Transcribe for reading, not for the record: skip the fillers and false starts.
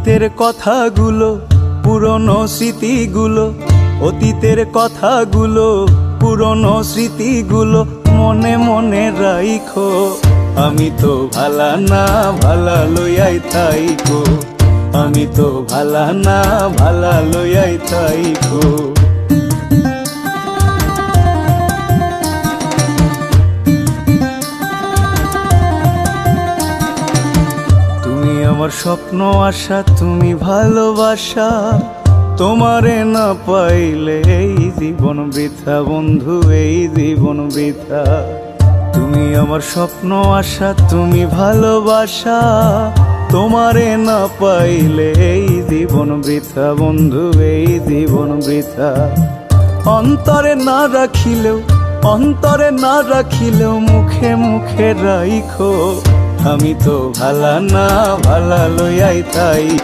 অতীতের কথাগুলো, পুরনো স্মৃতিগুলো, অতীতের কথাগুলো, পুরনো স্মৃতিগুলো মনে মনে রাইখো। আমি তো ভালা না, ভালা লইয়াই থাইকো। আমি তো ভালা না, ভালা লইয়াই থাইকো। তুমি আমার স্বপ্ন আশা, তুমি ভালোবাসা, তোমারে না পাইলে এই জীবন বৃথা বন্ধু, এই জীবন বৃথা। তুমি আমার স্বপ্ন আশা, তুমি ভালোবাসা, তোমারে না পাইলে এই জীবন বৃথা বন্ধু, এই জীবন বৃথা। অন্তরে না রাখিলেও, অন্তরে না রাখিলেও মুখে মুখে রাইখো। আমি তো ভালা না, ভালা লইয়াই তাই।